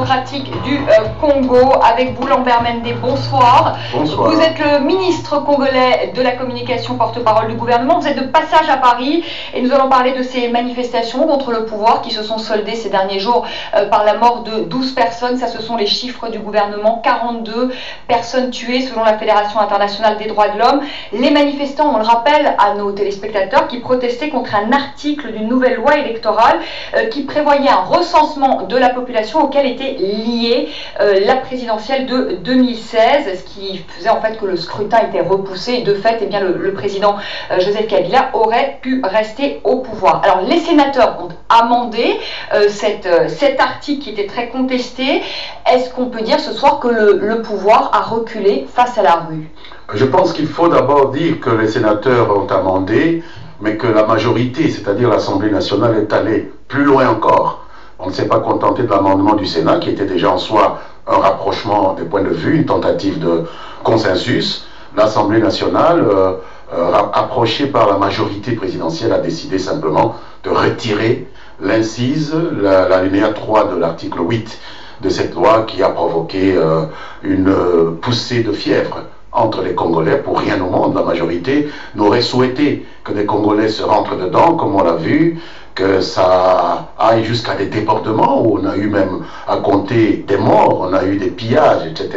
démocratique du Congo avec vous, Lambert Mende. Bonsoir. Bonsoir. Vous êtes le ministre congolais de la communication, porte-parole du gouvernement. Vous êtes de passage à Paris et nous allons parler de ces manifestations contre le pouvoir qui se sont soldées ces derniers jours par la mort de 12 personnes. Ça, ce sont les chiffres du gouvernement. 42 personnes tuées selon la Fédération internationale des droits de l'homme. Les manifestants, on le rappelle à nos téléspectateurs, qui protestaient contre un article d'une nouvelle loi électorale qui prévoyait un recensement de la population auquel était liée la présidentielle de 2016, ce qui faisait en fait que le scrutin était repoussé et de fait, eh bien, le président Joseph Kabila aurait pu rester au pouvoir. Alors les sénateurs ont amendé cet article qui était très contesté. Est-ce qu'on peut dire ce soir que le pouvoir a reculé face à la rue? Je pense qu'il faut d'abord dire que les sénateurs ont amendé, mais que la majorité, c'est-à-dire l'Assemblée nationale, est allée plus loin encore. On ne s'est pas contenté de l'amendement du Sénat, qui était déjà en soi un rapprochement des points de vue, une tentative de consensus. L'Assemblée nationale, approchée par la majorité présidentielle, a décidé simplement de retirer l'incise, l'alinéa 3 de l'article 8 de cette loi qui a provoqué une poussée de fièvre entre les Congolais. Pour rien au monde, la majorité n'aurait souhaité que des Congolais se rentrent dedans, comme on l'a vu, que ça aille jusqu'à des débordements, où on a eu même à compter des morts, on a eu des pillages, etc.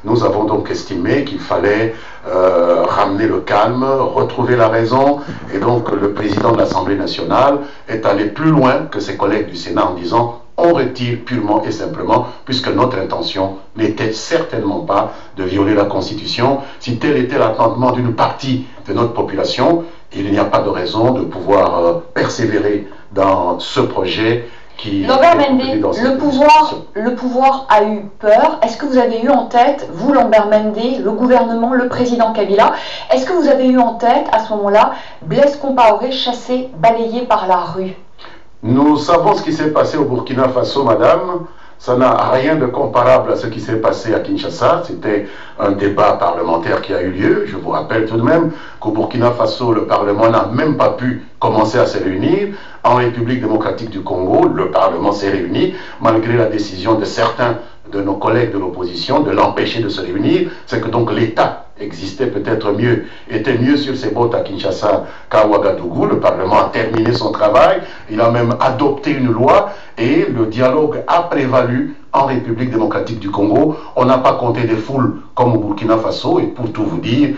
Nous avons donc estimé qu'il fallait ramener le calme, retrouver la raison, et donc le président de l'Assemblée nationale est allé plus loin que ses collègues du Sénat en disant: on retire purement et simplement, puisque notre intention n'était certainement pas de violer la Constitution. Si tel était l'attendement d'une partie de notre population, il n'y a pas de raison de pouvoir persévérer dans ce projet qui... Lambert Mende, le pouvoir a eu peur. Est-ce que vous avez eu en tête, vous Lambert Mende, le gouvernement, le président Kabila, est-ce que vous avez eu en tête à ce moment-là Blaise Compaoré chassé, balayé par la rue? Nous savons ce qui s'est passé au Burkina Faso, madame. Ça n'a rien de comparable à ce qui s'est passé à Kinshasa. C'était un débat parlementaire qui a eu lieu. Je vous rappelle tout de même qu'au Burkina Faso, le Parlement n'a même pas pu commencer à se réunir. En République démocratique du Congo, le Parlement s'est réuni, malgré la décision de certains de nos collègues de l'opposition de l'empêcher de se réunir. C'est que donc l'État existait peut-être mieux, était mieux sur ses bottes à Kinshasa qu'à Ouagadougou. Le Parlement a terminé son travail, il a même adopté une loi et le dialogue a prévalu en République démocratique du Congo. On n'a pas compté des foules comme au Burkina Faso, et pour tout vous dire,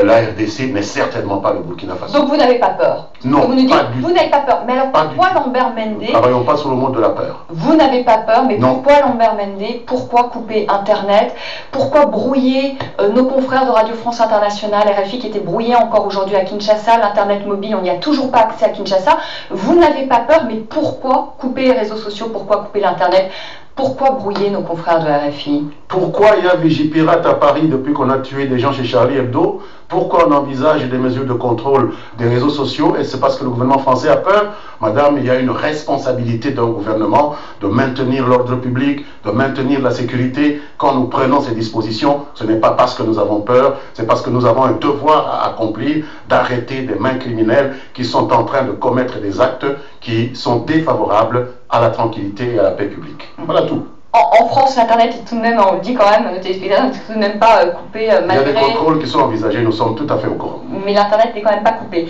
la RDC n'est certainement pas le Burkina Faso. Donc vous n'avez pas peur? Non, vous nous dites, vous n'avez pas peur. Mais alors pourquoi Lambert Mende... Nous ne travaillons pas sur le mode de la peur. Vous n'avez pas peur, mais non. Pourquoi Lambert Mende? Pourquoi couper Internet? Pourquoi brouiller nos confrères de Radio France Internationale, RFI, qui étaient brouillés encore aujourd'hui à Kinshasa? L'Internet mobile, on n'y a toujours pas accès à Kinshasa. Vous n'avez pas peur, mais pourquoi couper les réseaux sociaux? Pourquoi couper l'Internet? Pourquoi brouiller nos confrères de RFI? Pourquoi il y a Vigipirate à Paris depuis qu'on a tué des gens chez Charlie Hebdo? Pourquoi on envisage des mesures de contrôle des réseaux sociaux? Et c'est parce que le gouvernement français a peur? Madame, il y a une responsabilité d'un gouvernement de maintenir l'ordre public, de maintenir la sécurité. Quand nous prenons ces dispositions, ce n'est pas parce que nous avons peur, c'est parce que nous avons un devoir à accomplir d'arrêter des mains criminelles qui sont en train de commettre des actes qui sont défavorables à la tranquillité et à la paix publique. Voilà tout. En France, l'Internet est tout de même, on le dit quand même, nos téléspectateurs, n'est tout de même pas coupé malgré... Il y a des contrôles qui sont envisagés, nous sommes tout à fait au courant. Mais l'Internet n'est quand même pas coupé.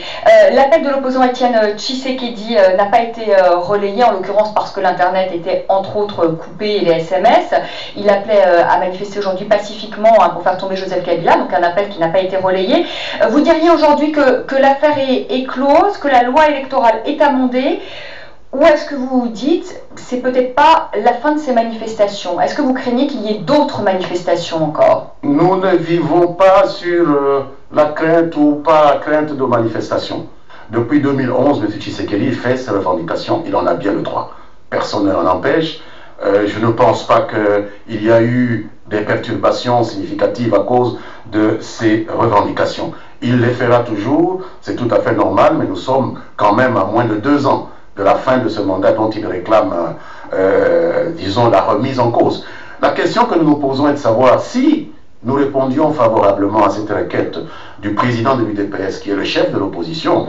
L'appel de l'opposant Étienne Tshisekedi n'a pas été relayé, en l'occurrence parce que l'Internet était entre autres coupé et les SMS. Il appelait à manifester aujourd'hui pacifiquement pour faire tomber Joseph Kabila, donc un appel qui n'a pas été relayé. Vous diriez aujourd'hui que l'affaire est close, que la loi électorale est amendée? Ou est-ce que vous vous dites, c'est peut-être pas la fin de ces manifestations? Est-ce que vous craignez qu'il y ait d'autres manifestations encore? Nous ne vivons pas sur la crainte ou pas la crainte de manifestations. Depuis 2011, M. Tshisekedi fait ses revendications, il en a bien le droit. Personne ne l'en empêche. Je ne pense pas qu'il y a eu des perturbations significatives à cause de ces revendications. Il les fera toujours, c'est tout à fait normal, mais nous sommes quand même à moins de 2 ans de la fin de ce mandat dont il réclame, disons, la remise en cause. La question que nous nous posons est de savoir si nous répondions favorablement à cette requête du président de l'UDPS, qui est le chef de l'opposition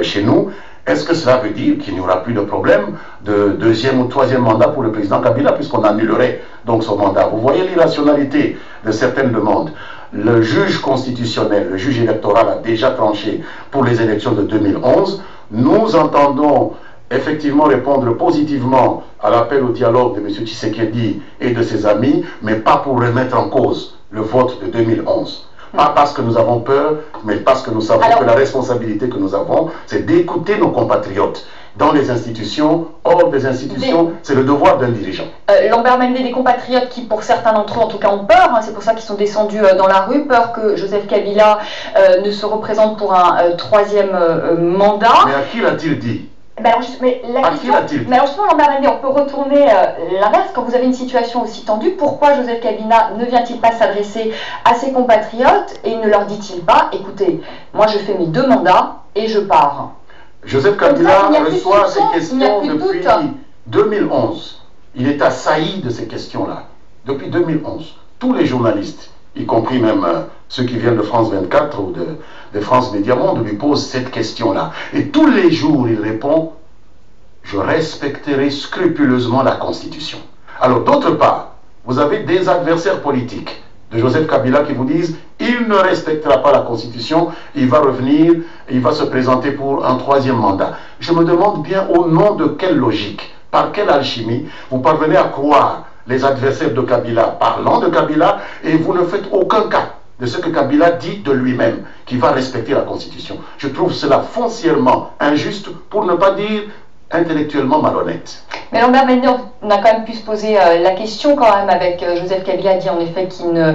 chez nous, Est-ce que cela veut dire qu'il n'y aura plus de problème de deuxième ou troisième mandat pour le président Kabila, puisqu'on annulerait donc son mandat? Vous voyez l'irrationalité de certaines demandes. Le juge constitutionnel, le juge électoral a déjà tranché pour les élections de 2011. Nous entendons effectivement répondre positivement à l'appel au dialogue de M. Tshisekedi et de ses amis, mais pas pour remettre en cause le vote de 2011. Pas parce que nous avons peur, mais parce que nous savons que la responsabilité que nous avons, c'est d'écouter nos compatriotes dans les institutions, hors des institutions, c'est le devoir d'un dirigeant. Lambert Mende, des compatriotes qui, pour certains d'entre eux, en tout cas, ont peur, c'est pour ça qu'ils sont descendus dans la rue, peur que Joseph Kabila ne se représente pour un troisième mandat. Mais à qui l'a-t-il dit? Mais alors justement, Lambert Mende, on peut retourner l'inverse. Quand vous avez une situation aussi tendue, pourquoi Joseph Kabila ne vient-il pas s'adresser à ses compatriotes et ne leur dit-il pas, écoutez, moi je fais mes 2 mandats et je pars? Joseph Kabila reçoit ces questions depuis 2011. Il est assailli de ces questions-là. Depuis 2011. Tous les journalistes, y compris même ceux qui viennent de France 24 ou de France Média Monde, lui posent cette question-là. Et tous les jours, il répond « Je respecterai scrupuleusement la Constitution ». Alors, d'autre part, vous avez des adversaires politiques de Joseph Kabila qui vous disent « Il ne respectera pas la Constitution, il va revenir, il va se présenter pour un 3e mandat ». Je me demande bien au nom de quelle logique, par quelle alchimie, vous parvenez à croire les adversaires de Kabila parlant de Kabila et vous ne faites aucun cas de ce que Kabila dit de lui-même, qui va respecter la Constitution. Je trouve cela foncièrement injuste, pour ne pas dire intellectuellement malhonnête. Mais Lambert Mende, on a quand même pu se poser la question quand même avec Joseph Kabila dit en effet qu'il ne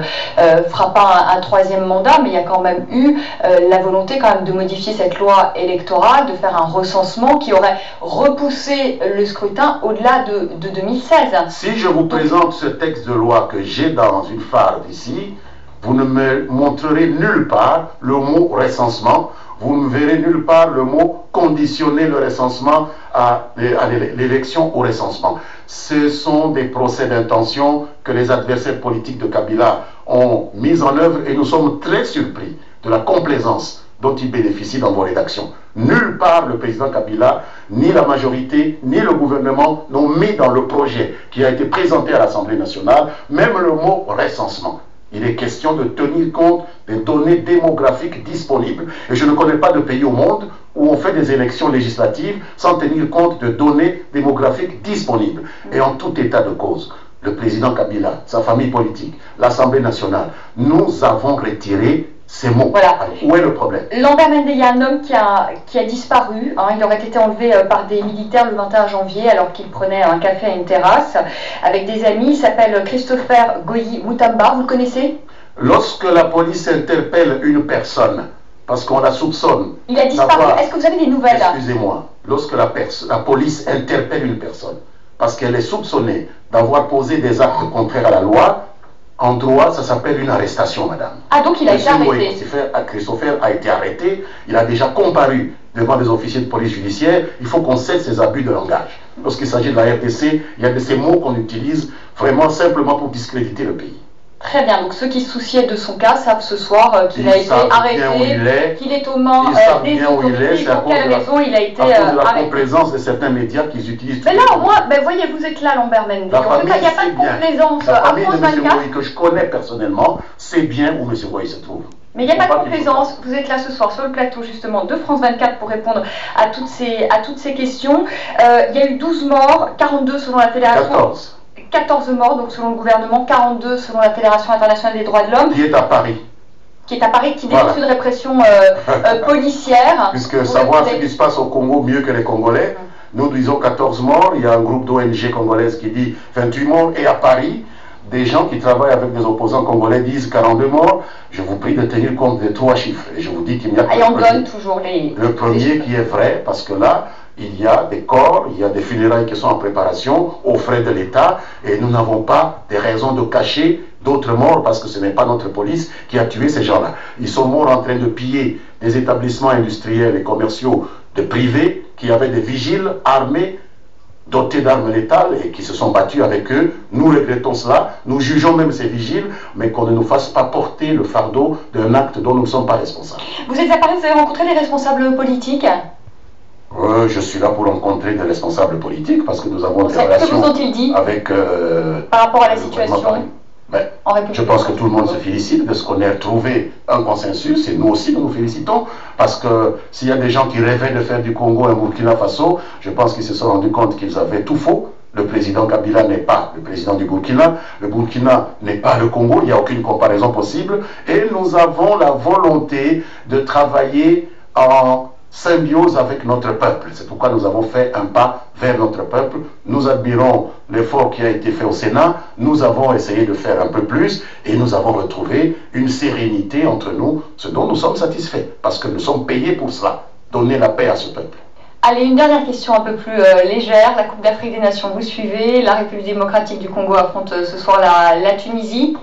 fera pas un 3e mandat, mais il y a quand même eu la volonté quand même de modifier cette loi électorale, de faire un recensement qui aurait repoussé le scrutin au-delà de 2016. Si je vous présente ce texte de loi que j'ai dans une farde ici, vous ne me montrerez nulle part le mot recensement, vous ne verrez nulle part le mot conditionner le recensement à l'élection au recensement. Ce sont des procès d'intention que les adversaires politiques de Kabila ont mis en œuvre et nous sommes très surpris de la complaisance dont il bénéficie dans vos rédactions. Nulle part le président Kabila, ni la majorité, ni le gouvernement n'ont mis dans le projet qui a été présenté à l'Assemblée nationale, même le mot recensement. Il est question de tenir compte des données démographiques disponibles. Et je ne connais pas de pays au monde où on fait des élections législatives sans tenir compte de données démographiques disponibles. Et en tout état de cause, le président Kabila, sa famille politique, l'Assemblée nationale, nous avons retiré ces mots. Voilà. Où est le problème? Lambert Mende, il y a un homme qui a disparu. Il aurait été enlevé par des militaires le 21 janvier alors qu'il prenait un café à une terrasse avec des amis. Il s'appelle Christopher Goyi Moutamba. Vous le connaissez? Lorsque la police interpelle une personne, parce qu'on la soupçonne... Il a disparu. Est-ce que vous avez des nouvelles? Excusez-moi. Lorsque la police interpelle une personne, parce qu'elle est soupçonnée d'avoir posé des actes contraires à la loi, en droit, ça s'appelle une arrestation, madame. Ah, donc il a été arrêté. Christopher a été arrêté, il a déjà comparu devant des officiers de police judiciaire. Il faut qu'on cesse ces abus de langage. Lorsqu'il s'agit de la RDC, il y a de ces mots qu'on utilise vraiment simplement pour discréditer le pays. Très bien, donc ceux qui se souciaient de son cas savent ce soir qu'il a été arrêté, qu'il est aux mains des autorités. Pour quelle raison il a été arrêté? À cause de la complaisance de certains médias qu'ils utilisent. Mais là, au moins, voyez, vous êtes là, Lambert Mende. En tout cas, il n'y a pas de complaisance. La famille de M. Goyi, que je connais personnellement, sait bien où M. Goyi se trouve. Mais il n'y a pas de complaisance. Vous êtes là ce soir sur le plateau justement de France 24 pour répondre à toutes ces questions. Il y a eu 12 morts, 42 selon la Fédération. 14 morts, donc selon le gouvernement, 42 selon la Fédération internationale des droits de l'homme. Qui est à Paris. Qui est à Paris, qui dénonce une répression policière. Puisque savoir ce qui se passe au Congo mieux que les Congolais, nous disons 14 morts, il y a un groupe d'ONG congolaise qui dit 28 morts, et à Paris, des gens qui travaillent avec des opposants congolais disent 42 morts. Je vous prie de tenir compte des 3 chiffres. Et je vous dis qu'il n'y a pas de on donne toujours le premier qui est vrai, parce que là, il y a des corps, il y a des funérailles qui sont en préparation aux frais de l'État et nous n'avons pas des raisons de cacher d'autres morts parce que ce n'est pas notre police qui a tué ces gens-là. Ils sont morts en train de piller des établissements industriels et commerciaux de privés qui avaient des vigiles armés dotés d'armes létales et qui se sont battus avec eux. Nous regrettons cela, nous jugeons même ces vigiles, mais qu'on ne nous fasse pas porter le fardeau d'un acte dont nous ne sommes pas responsables. Vous êtes à Paris, vous avez rencontré des responsables politiques? Je suis là pour rencontrer des responsables politiques parce que nous avons des Que relations vous ont-ils dit avec... par rapport à la situation en République. Je pense que tout le monde se félicite de ce qu'on ait trouvé un consensus et nous aussi nous nous félicitons parce que s'il y a des gens qui rêvaient de faire du Congo un Burkina Faso, je pense qu'ils se sont rendus compte qu'ils avaient tout faux. Le président Kabila n'est pas le président du Burkina, le Burkina n'est pas le Congo, il n'y a aucune comparaison possible et nous avons la volonté de travailler en symbiose avec notre peuple. C'est pourquoi nous avons fait un pas vers notre peuple. Nous admirons l'effort qui a été fait au Sénat. Nous avons essayé de faire un peu plus et nous avons retrouvé une sérénité entre nous, ce dont nous sommes satisfaits parce que nous sommes payés pour cela, donner la paix à ce peuple. Allez, une dernière question un peu plus légère. La Coupe d'Afrique des Nations, vous suivez. La République démocratique du Congo affronte ce soir la Tunisie.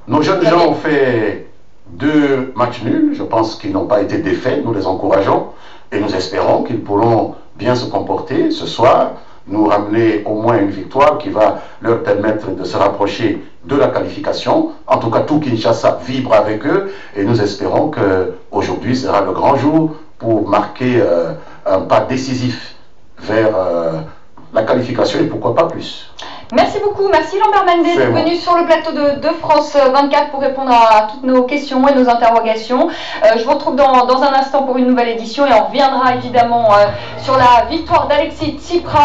Nos jeunes gens ont fait 2 matchs nuls, je pense qu'ils n'ont pas été défaits, nous les encourageons et nous espérons qu'ils pourront bien se comporter ce soir, nous ramener au moins une victoire qui va leur permettre de se rapprocher de la qualification. En tout cas, tout Kinshasa vibre avec eux et nous espérons qu'aujourd'hui sera le grand jour pour marquer un pas décisif vers la qualification et pourquoi pas plus. Merci beaucoup, merci Lambert Mende d'être venu sur le plateau de France 24 pour répondre à toutes nos questions et nos interrogations. Je vous retrouve dans un instant pour une nouvelle édition et on reviendra évidemment sur la victoire d'Alexis Tsipras.